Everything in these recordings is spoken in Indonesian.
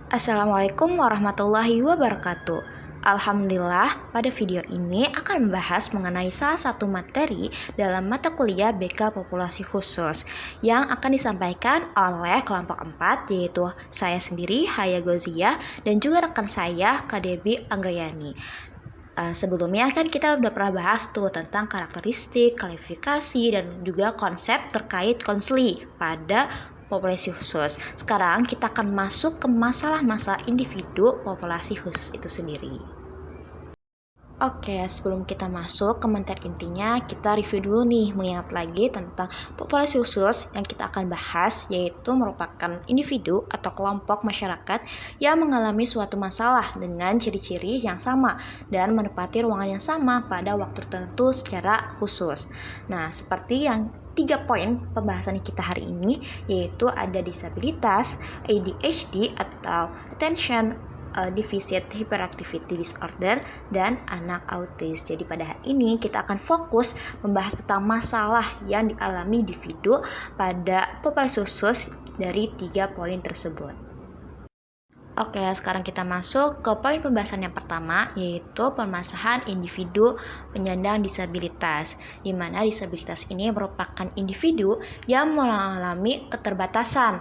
Assalamualaikum warahmatullahi wabarakatuh. Alhamdulillah, pada video ini akan membahas mengenai salah satu materi dalam mata kuliah BK Populasi Khusus yang akan disampaikan oleh kelompok 4, yaitu saya sendiri, Haya Gozia, dan juga rekan saya, KDB Anggriani. Sebelumnya kan kita udah pernah bahas tuh tentang karakteristik, kualifikasi, dan juga konsep terkait konseli pada populasi khusus. Sekarang kita akan masuk ke masalah-masalah individu populasi khusus itu sendiri. Oke, sebelum kita masuk ke materi intinya, kita review dulu nih, mengingat lagi tentang populasi khusus yang kita akan bahas, yaitu merupakan individu atau kelompok masyarakat yang mengalami suatu masalah dengan ciri-ciri yang sama dan menempati ruangan yang sama pada waktu tertentu secara khusus. Nah, seperti yang 3 poin pembahasan kita hari ini, yaitu ada disabilitas, ADHD atau Attention Deficit Hyperactivity Disorder, dan anak autis. Jadi pada hari ini kita akan fokus membahas tentang masalah yang dialami individu pada populasi khusus dari 3 poin tersebut. Oke, sekarang kita masuk ke poin pembahasan yang pertama, yaitu permasalahan individu penyandang disabilitas, di mana disabilitas ini merupakan individu yang mengalami keterbatasan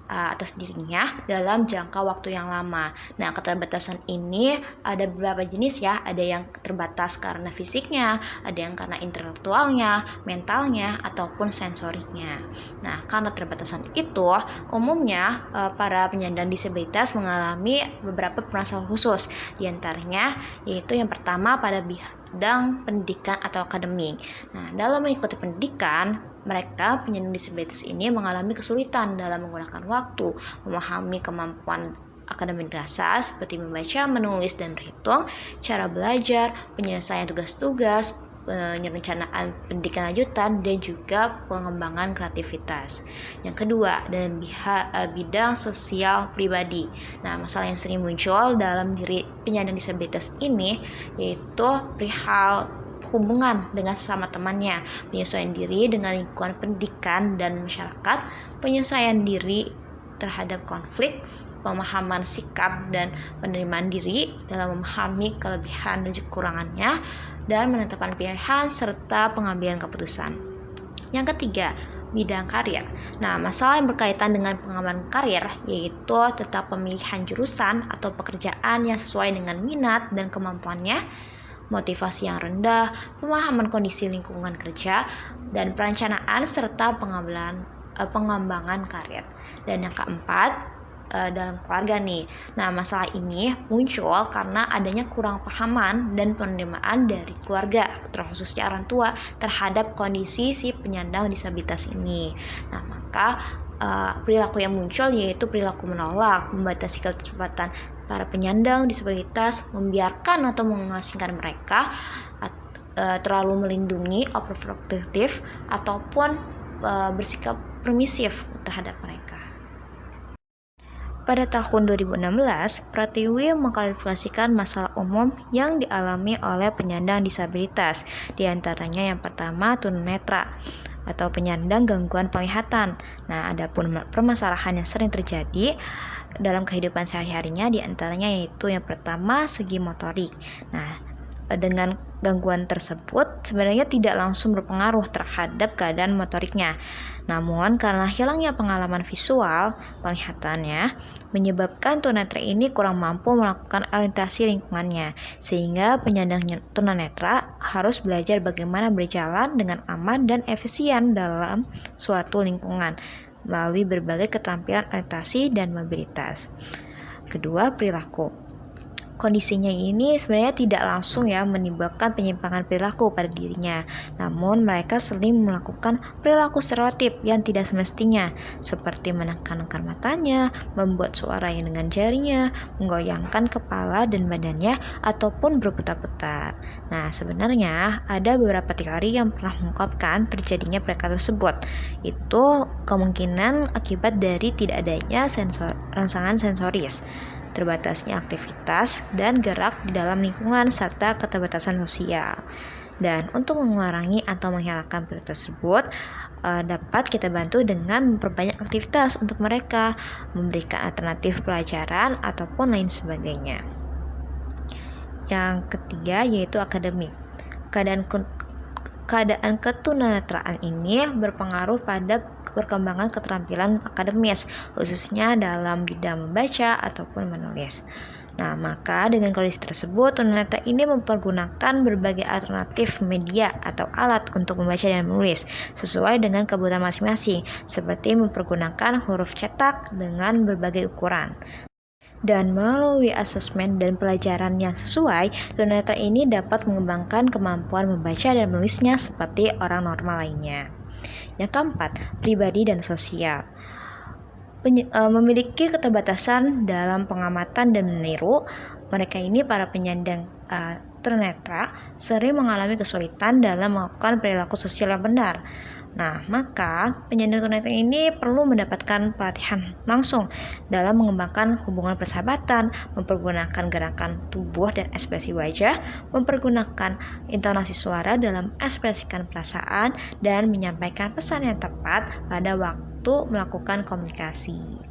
atas dirinya dalam jangka waktu yang lama. Nah, keterbatasan ini ada beberapa jenis ya, ada yang terbatas karena fisiknya, ada yang karena intelektualnya, mentalnya, ataupun sensoriknya. Nah, karena keterbatasan itu, umumnya para penyandang disabilitas mengalami beberapa permasalahan khusus, di antaranya yaitu yang pertama pada bidang pendidikan atau akademik. Nah, dalam mengikuti pendidikan, mereka penyandang disabilitas ini mengalami kesulitan dalam menggunakan waktu, memahami kemampuan akademik dasar seperti membaca, menulis, dan berhitung, cara belajar, penyelesaian tugas-tugas, perencanaan pendidikan lanjutan, dan juga pengembangan kreativitas. Yang kedua, dalam bidang sosial pribadi. Nah, masalah yang sering muncul dalam diri penyandang disabilitas ini yaitu perihal hubungan dengan sesama temannya, penyesuaian diri dengan lingkungan pendidikan dan masyarakat, penyesuaian diri terhadap konflik, pemahaman sikap dan penerimaan diri dalam memahami kelebihan dan kekurangannya, dan menetapkan pilihan serta pengambilan keputusan. Yang ketiga, bidang karir. Nah, masalah yang berkaitan dengan pengembangan karir yaitu tentang pemilihan jurusan atau pekerjaan yang sesuai dengan minat dan kemampuannya, motivasi yang rendah, pemahaman kondisi lingkungan kerja, dan perencanaan serta pengembangan karir. Dan yang keempat, dalam keluarga nih. Nah, masalah ini muncul karena adanya kurang pahaman dan penerimaan dari keluarga, terkhususnya orang tua, terhadap kondisi si penyandang disabilitas ini. Nah, maka perilaku yang muncul yaitu perilaku menolak, membatasi kecepatan para penyandang disabilitas, membiarkan atau mengasingkan mereka, terlalu melindungi, overprotective, ataupun bersikap permisif terhadap mereka. Pada tahun 2016, Pratiwi mengklarifikasikan masalah umum yang dialami oleh penyandang disabilitas, di antaranya yang pertama tunanetra atau penyandang gangguan penglihatan. Nah, adapun permasalahan yang sering terjadi dalam kehidupan sehari-harinya di antaranya yaitu yang pertama segi motorik. Nah, dengan gangguan tersebut sebenarnya tidak langsung berpengaruh terhadap keadaan motoriknya. Namun karena hilangnya pengalaman visual penglihatannya menyebabkan tunanetra ini kurang mampu melakukan orientasi lingkungannya, sehingga penyandang tunanetra harus belajar bagaimana berjalan dengan aman dan efisien dalam suatu lingkungan melalui berbagai keterampilan orientasi dan mobilitas. Kedua, perilaku. Kondisinya ini sebenarnya tidak langsung ya menimbulkan penyimpangan perilaku pada dirinya, namun mereka sering melakukan perilaku stereotip yang tidak semestinya, seperti menekan-nekan matanya, membuat suara yang dengan jarinya, menggoyangkan kepala dan badannya, ataupun berputar-putar. Nah, sebenarnya ada beberapa teori yang pernah mengungkapkan terjadinya perilaku tersebut. Itu kemungkinan akibat dari tidak adanya rangsangan sensoris, terbatasnya aktivitas dan gerak di dalam lingkungan, serta keterbatasan sosial. Dan untuk mengurangi atau menghilangkan perilaku tersebut, dapat kita bantu dengan memperbanyak aktivitas untuk mereka, memberikan alternatif pelajaran ataupun lain sebagainya. Yang ketiga yaitu akademik. Keadaan ketunanetraan ini berpengaruh pada perkembangan keterampilan akademis, khususnya dalam bidang membaca ataupun menulis. Nah, maka dengan kondisi tersebut, tunanetra ini mempergunakan berbagai alternatif media atau alat untuk membaca dan menulis sesuai dengan kebutuhan masing-masing, seperti mempergunakan huruf cetak dengan berbagai ukuran. Dan melalui asesmen dan pelajaran yang sesuai, tunanetra ini dapat mengembangkan kemampuan membaca dan menulisnya seperti orang normal lainnya. Yang keempat, pribadi dan sosial. Memiliki keterbatasan dalam pengamatan dan meniru, mereka ini para penyandang tunanetra sering mengalami kesulitan dalam melakukan perilaku sosial yang benar. Nah, maka penyandang tunanetra ini perlu mendapatkan pelatihan langsung dalam mengembangkan hubungan persahabatan, mempergunakan gerakan tubuh dan ekspresi wajah, mempergunakan intonasi suara dalam ekspresikan perasaan, dan menyampaikan pesan yang tepat pada waktu melakukan komunikasi.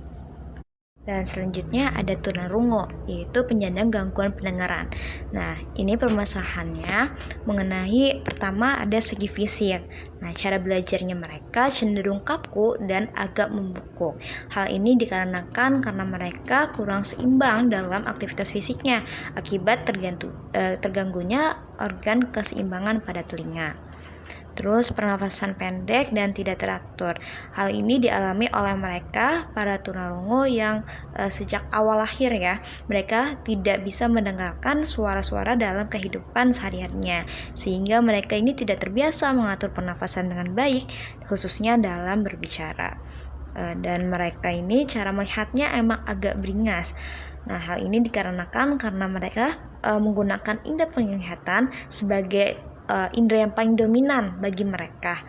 Dan selanjutnya ada tunarungu, yaitu penyandang gangguan pendengaran. Nah, ini permasalahannya mengenai pertama ada segi fisik. Nah, cara belajarnya mereka cenderung kaku dan agak membungkuk. Hal ini dikarenakan karena mereka kurang seimbang dalam aktivitas fisiknya akibat terganggunya organ keseimbangan pada telinga. Terus pernafasan pendek dan tidak teratur. Hal ini dialami oleh mereka para tunarungu yang sejak awal lahir ya, mereka tidak bisa mendengarkan suara-suara dalam kehidupan sehari-harinya, sehingga mereka ini tidak terbiasa mengatur pernafasan dengan baik, khususnya dalam berbicara. Dan mereka ini cara melihatnya emang agak beringas. Nah, hal ini dikarenakan karena mereka menggunakan indera penglihatan sebagai indera yang paling dominan bagi mereka,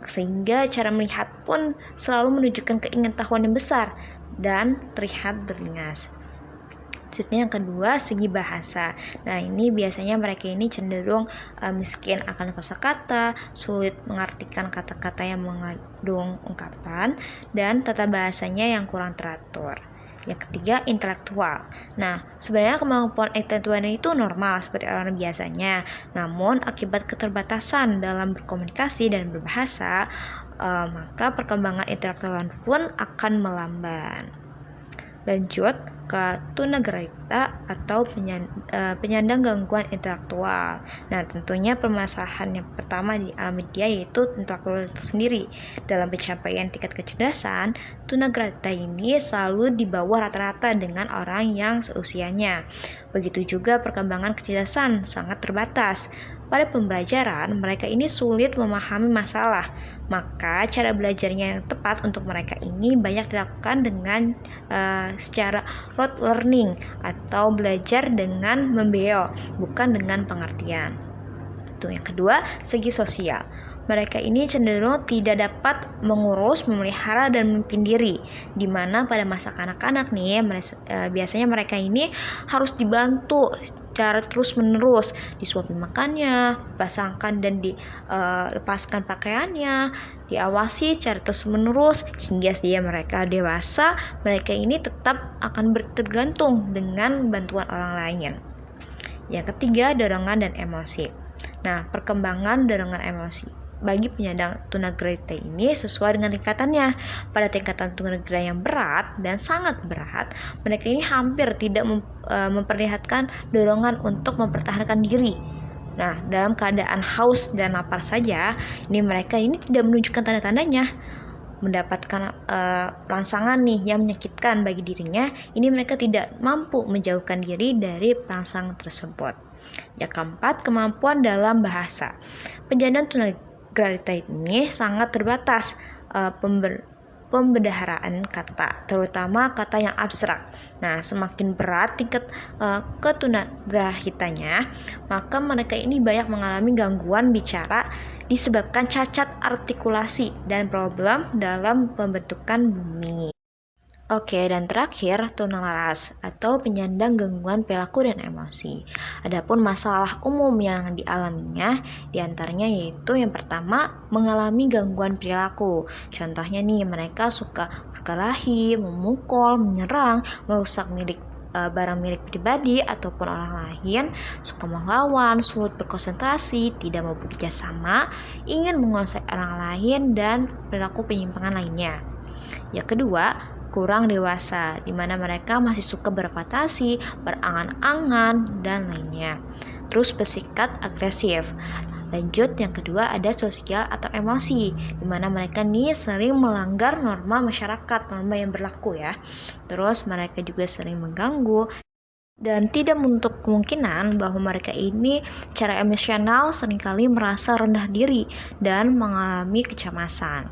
sehingga cara melihat pun selalu menunjukkan keingintahuan yang besar dan terlihat beringas. Selanjutnya yang kedua, segi bahasa. Nah, ini biasanya mereka ini cenderung miskin akan kosakata, sulit mengartikan kata-kata yang mengandung ungkapan, dan tata bahasanya yang kurang teratur. Yang ketiga, intelektual. Nah, sebenarnya kemampuan intelektual itu normal seperti orang biasanya. Namun, akibat keterbatasan dalam berkomunikasi dan berbahasa, maka perkembangan intelektual pun akan melambat. Lanjut ke tunagrahita atau penyandang gangguan intelektual. Nah, tentunya permasalahan yang pertama dialami dia yaitu intelektual itu sendiri. Dalam pencapaian tingkat kecerdasan, tunagrahita ini selalu di bawah rata-rata dengan orang yang seusianya. Begitu juga perkembangan kecerdasan sangat terbatas. Pada pembelajaran, mereka ini sulit memahami masalah. Maka cara belajarnya yang tepat untuk mereka ini banyak dilakukan dengan secara rote learning atau belajar dengan membeo, bukan dengan pengertian. Itu yang kedua, segi sosial. Mereka ini cenderung tidak dapat mengurus, memelihara, dan memimpin diri, di mana pada masa kanak-kanak nih, biasanya mereka ini harus dibantu secara terus-menerus, disuapin makannya, dipasangkan dan dilepaskan pakaiannya, diawasi secara terus-menerus hingga mereka dewasa. Mereka ini tetap akan bertergantung dengan bantuan orang lain. Yang ketiga, dorongan dan emosi. Nah, perkembangan dorongan emosi bagi penyandang tunagrahita ini sesuai dengan tingkatannya. Pada tingkatan tunagrahita yang berat dan sangat berat, mereka ini hampir tidak memperlihatkan dorongan untuk mempertahankan diri. Nah, dalam keadaan haus dan lapar saja, ini mereka ini tidak menunjukkan tanda-tandanya. Mendapatkan rangsangan nih yang menyakitkan bagi dirinya, ini mereka tidak mampu menjauhkan diri dari rangsangan tersebut. Yang keempat, kemampuan dalam bahasa. Penyandang tunagrahita ini sangat terbatas pembendaharaan kata, terutama kata yang abstrak. Nah, semakin berat tingkat ketunagrahitanya, maka mereka ini banyak mengalami gangguan bicara disebabkan cacat artikulasi dan problem dalam pembentukan bunyi. Oke, dan terakhir, tunalaras atau penyandang gangguan perilaku dan emosi. Adapun masalah umum yang dialaminya, diantaranya yaitu yang pertama, mengalami gangguan perilaku. Contohnya nih, mereka suka berkelahi, memukul, menyerang, merusak barang milik pribadi ataupun orang lain, suka melawan, sulit berkonsentrasi, tidak mau bekerja sama, ingin menguasai orang lain, dan perilaku penyimpangan lainnya. Yang kedua, kurang dewasa, di mana mereka masih suka berfantasi, berangan-angan, dan lainnya. Terus bersikap agresif. Lanjut, yang kedua ada sosial atau emosi, di mana mereka nih sering melanggar norma masyarakat, norma yang berlaku ya. Terus mereka juga sering mengganggu dan tidak menutup kemungkinan bahwa mereka ini secara emosional seringkali merasa rendah diri dan mengalami kecemasan.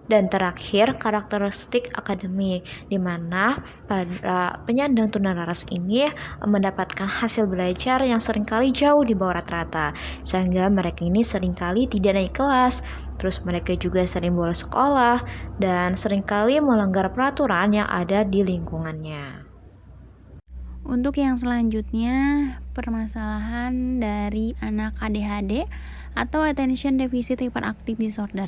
Dan terakhir, karakteristik akademik, di mana para penyandang tunalaras ini mendapatkan hasil belajar yang seringkali jauh di bawah rata-rata, sehingga mereka ini seringkali tidak naik kelas, terus mereka juga sering bolos sekolah, dan seringkali melanggar peraturan yang ada di lingkungannya. Untuk yang selanjutnya, permasalahan dari anak ADHD atau Attention Deficit Hyperactive Disorder.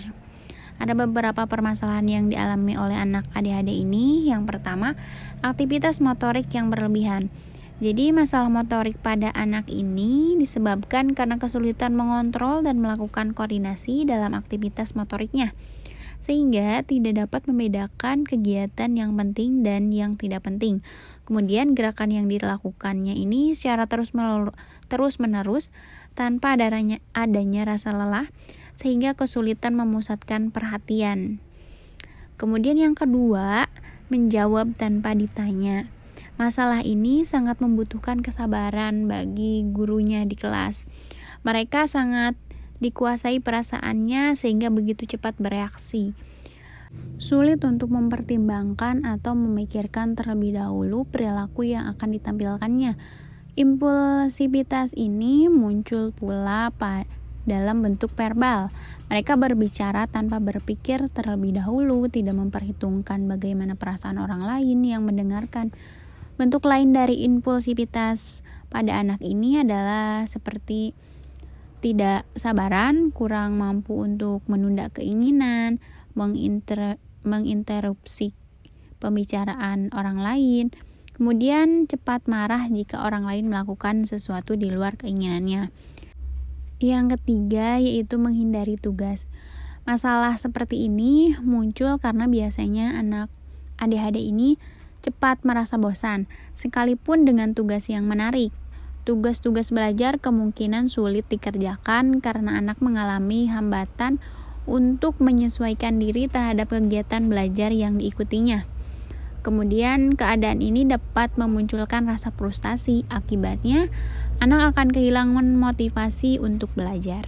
Ada beberapa permasalahan yang dialami oleh anak ADHD ini. Yang pertama, aktivitas motorik yang berlebihan. Jadi masalah motorik pada anak ini disebabkan karena kesulitan mengontrol dan melakukan koordinasi dalam aktivitas motoriknya, sehingga tidak dapat membedakan kegiatan yang penting dan yang tidak penting. Kemudian gerakan yang dilakukannya ini secara terus-menerus tanpa adanya rasa lelah, sehingga kesulitan memusatkan perhatian. Kemudian yang kedua, menjawab tanpa ditanya. Masalah ini sangat membutuhkan kesabaran bagi gurunya di kelas. Mereka sangat dikuasai perasaannya sehingga begitu cepat bereaksi. Sulit untuk mempertimbangkan atau memikirkan terlebih dahulu perilaku yang akan ditampilkannya. Impulsivitas ini muncul pula dalam bentuk verbal. Mereka berbicara tanpa berpikir terlebih dahulu, tidak memperhitungkan bagaimana perasaan orang lain yang mendengarkan. Bentuk lain dari impulsivitas pada anak ini adalah seperti tidak sabaran, kurang mampu untuk menunda keinginan, menginterupsi pembicaraan orang lain, kemudian cepat marah jika orang lain melakukan sesuatu di luar keinginannya. Yang ketiga yaitu menghindari tugas. Masalah seperti ini muncul karena biasanya anak ADHD ini cepat merasa bosan, sekalipun dengan tugas yang menarik. Tugas-tugas belajar kemungkinan sulit dikerjakan karena anak mengalami hambatan untuk menyesuaikan diri terhadap kegiatan belajar yang diikutinya. Kemudian keadaan ini dapat memunculkan rasa frustasi. Akibatnya, anak akan kehilangan motivasi untuk belajar.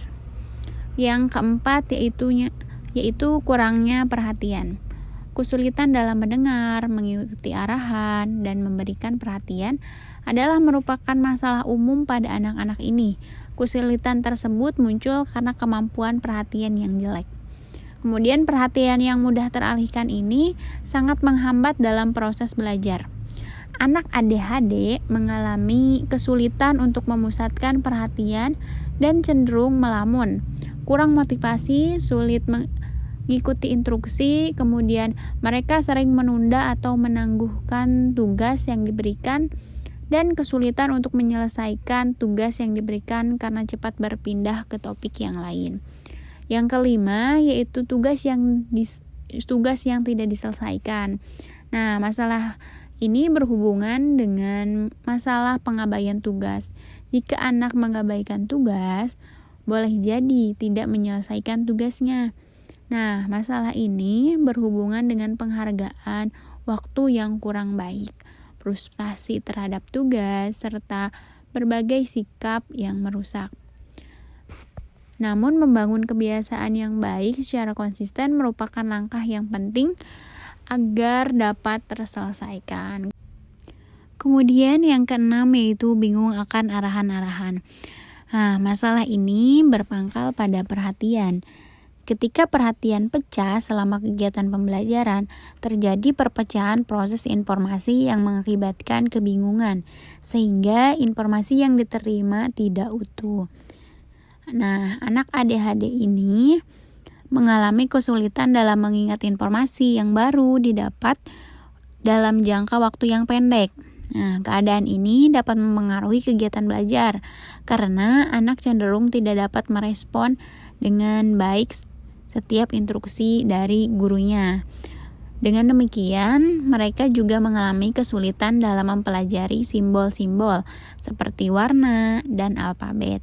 Yang keempat yaitu kurangnya perhatian. Kesulitan dalam mendengar, mengikuti arahan, dan memberikan perhatian adalah merupakan masalah umum pada anak-anak ini. Kesulitan tersebut muncul karena kemampuan perhatian yang jelek. Kemudian perhatian yang mudah teralihkan ini sangat menghambat dalam proses belajar. Anak ADHD mengalami kesulitan untuk memusatkan perhatian dan cenderung melamun, kurang motivasi, sulit mengikuti instruksi, kemudian mereka sering menunda atau menangguhkan tugas yang diberikan, dan kesulitan untuk menyelesaikan tugas yang diberikan karena cepat berpindah ke topik yang lain. Yang kelima yaitu tugas yang tidak diselesaikan. Nah, masalah ini berhubungan dengan masalah pengabaian tugas. Jika anak mengabaikan tugas, boleh jadi tidak menyelesaikan tugasnya. Nah, masalah ini berhubungan dengan penghargaan waktu yang kurang baik, frustasi terhadap tugas, serta berbagai sikap yang merusak. Namun, membangun kebiasaan yang baik secara konsisten merupakan langkah yang penting agar dapat terselesaikan. Kemudian yang keenam yaitu bingung akan arahan-arahan. Nah, masalah ini berpangkal pada perhatian. Ketika perhatian pecah selama kegiatan pembelajaran, terjadi perpecahan proses informasi yang mengakibatkan kebingungan, sehingga informasi yang diterima tidak utuh. Nah, anak ADHD ini mengalami kesulitan dalam mengingat informasi yang baru didapat dalam jangka waktu yang pendek. Nah, keadaan ini dapat mempengaruhi kegiatan belajar karena anak cenderung tidak dapat merespon dengan baik setiap instruksi dari gurunya. Dengan demikian, mereka juga mengalami kesulitan dalam mempelajari simbol-simbol seperti warna dan alfabet.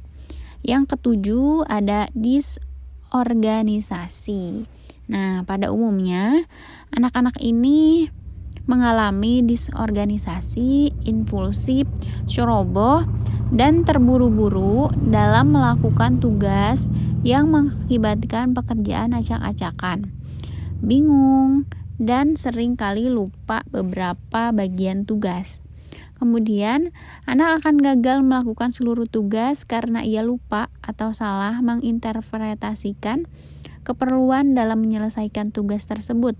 Yang ketujuh ada disorganisasi. Nah, pada umumnya anak-anak ini mengalami disorganisasi, impulsif, ceroboh, dan terburu-buru dalam melakukan tugas yang mengakibatkan pekerjaan acak-acakan, bingung, dan sering kali lupa beberapa bagian tugas. Kemudian, anak akan gagal melakukan seluruh tugas karena ia lupa atau salah menginterpretasikan keperluan dalam menyelesaikan tugas tersebut.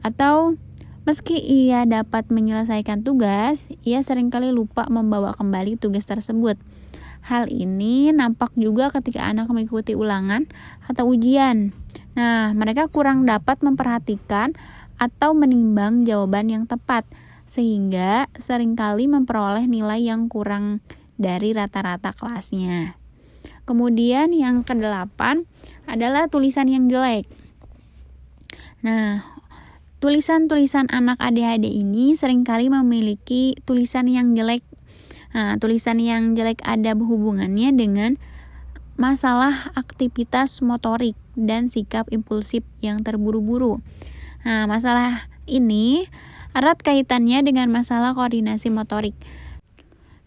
Atau meski ia dapat menyelesaikan tugas, ia seringkali lupa membawa kembali tugas tersebut. Hal ini nampak juga ketika anak mengikuti ulangan atau ujian. Nah, mereka kurang dapat memperhatikan atau menimbang jawaban yang tepat, sehingga seringkali memperoleh nilai yang kurang dari rata-rata kelasnya. Kemudian yang kedelapan adalah tulisan yang jelek. Nah, tulisan-tulisan anak ADHD ini seringkali memiliki tulisan yang jelek. Nah, tulisan yang jelek ada hubungannya dengan masalah aktivitas motorik dan sikap impulsif yang terburu-buru. Nah, masalah ini erat kaitannya dengan masalah koordinasi motorik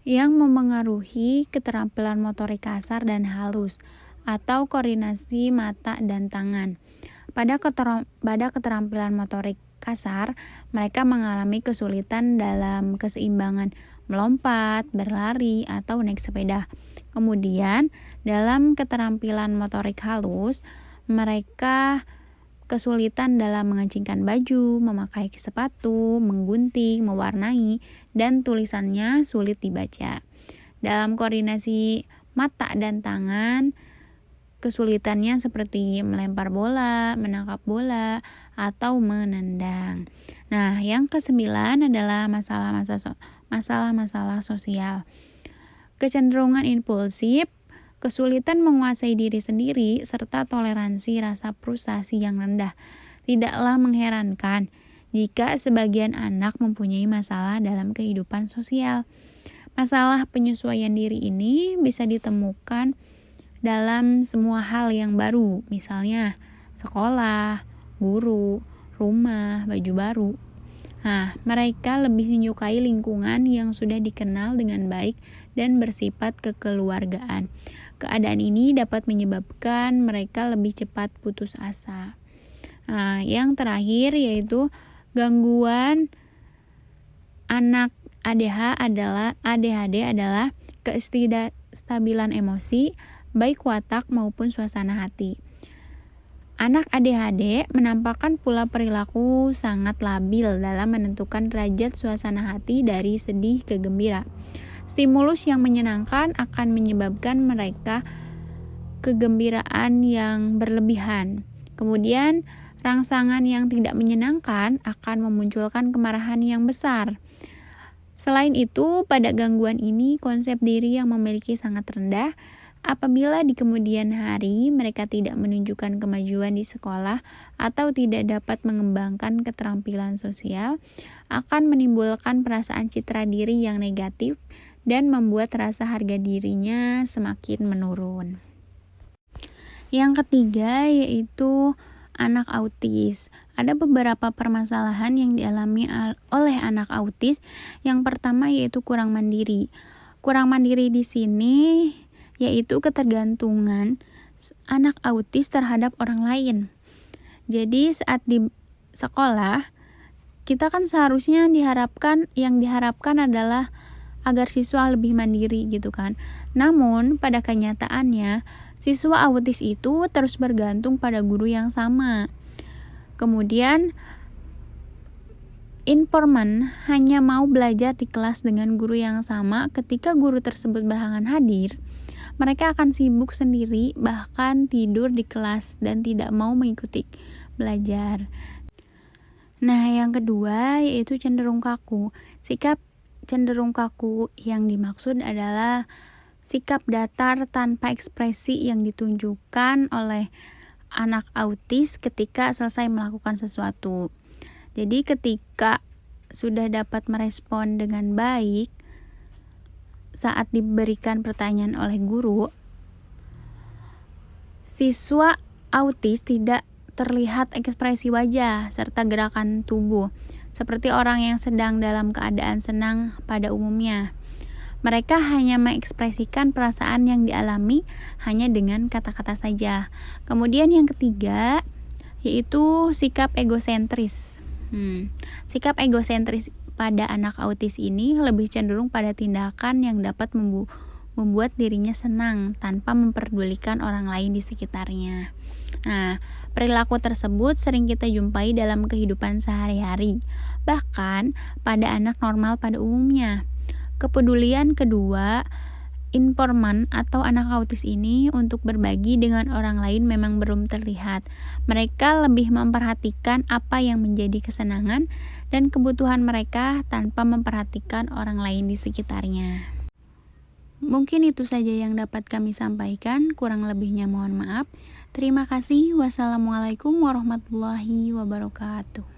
yang memengaruhi keterampilan motorik kasar dan halus atau koordinasi mata dan tangan. Pada keterampilan motorik kasar, mereka mengalami kesulitan dalam keseimbangan melompat, berlari, atau naik sepeda. Kemudian, dalam keterampilan motorik halus, mereka kesulitan dalam mengencingkan baju, memakai sepatu, menggunting, mewarnai, dan tulisannya sulit dibaca. Dalam koordinasi mata dan tangan, kesulitannya seperti melempar bola, menangkap bola, atau menendang. Nah, yang kesembilan adalah masalah-masalah sosial. Kecenderungan impulsif, kesulitan menguasai diri sendiri, serta toleransi rasa frustasi yang rendah. Tidaklah mengherankan jika sebagian anak mempunyai masalah dalam kehidupan sosial. Masalah penyesuaian diri ini bisa ditemukan dalam semua hal yang baru, misalnya sekolah, guru, rumah, baju baru. Nah, mereka lebih menyukai lingkungan yang sudah dikenal dengan baik dan bersifat kekeluargaan. Keadaan ini dapat menyebabkan mereka lebih cepat putus asa. Nah, yang terakhir yaitu gangguan anak ADHD adalah ketidakstabilan emosi, baik watak maupun suasana hati. Anak ADHD menampakkan pula perilaku sangat labil dalam menentukan derajat suasana hati dari sedih ke gembira. Stimulus yang menyenangkan akan menyebabkan mereka kegembiraan yang berlebihan. Kemudian, rangsangan yang tidak menyenangkan akan memunculkan kemarahan yang besar. Selain itu, pada gangguan ini konsep diri yang memiliki sangat rendah. Apabila di kemudian hari mereka tidak menunjukkan kemajuan di sekolah atau tidak dapat mengembangkan keterampilan sosial, akan menimbulkan perasaan citra diri yang negatif dan membuat rasa harga dirinya semakin menurun. Yang ketiga yaitu anak autis. Ada beberapa permasalahan yang dialami oleh anak autis. Yang pertama yaitu kurang mandiri. Kurang mandiri di sini yaitu ketergantungan anak autis terhadap orang lain. Jadi saat di sekolah, kita kan seharusnya yang diharapkan adalah agar siswa lebih mandiri gitu kan. Namun pada kenyataannya, Siswa autis itu terus bergantung pada guru yang sama. Kemudian informan hanya mau belajar di kelas dengan guru yang sama. Ketika guru tersebut berhalangan hadir, mereka akan sibuk sendiri, bahkan tidur di kelas dan tidak mau mengikuti belajar. Nah, yang kedua yaitu cenderung kaku. Sikap cenderung kaku yang dimaksud adalah sikap datar tanpa ekspresi yang ditunjukkan oleh anak autis ketika selesai melakukan sesuatu. Jadi ketika sudah dapat merespon dengan baik saat diberikan pertanyaan oleh guru, siswa autis tidak terlihat ekspresi wajah serta gerakan tubuh seperti orang yang sedang dalam keadaan senang pada umumnya. Mereka hanya mengekspresikan perasaan yang dialami hanya dengan kata-kata saja. Kemudian yang ketiga yaitu sikap egosentris. Sikap egosentris pada anak autis ini lebih cenderung pada tindakan yang dapat membuat dirinya senang tanpa memperdulikan orang lain di sekitarnya. Nah, perilaku tersebut sering kita jumpai dalam kehidupan sehari-hari, bahkan pada anak normal pada umumnya. Kepedulian kedua informan atau anak autis ini untuk berbagi dengan orang lain memang belum terlihat. Mereka lebih memperhatikan apa yang menjadi kesenangan dan kebutuhan mereka tanpa memperhatikan orang lain di sekitarnya. Mungkin itu saja yang dapat kami sampaikan, kurang lebihnya mohon maaf. Terima kasih. Wassalamualaikum warahmatullahi wabarakatuh.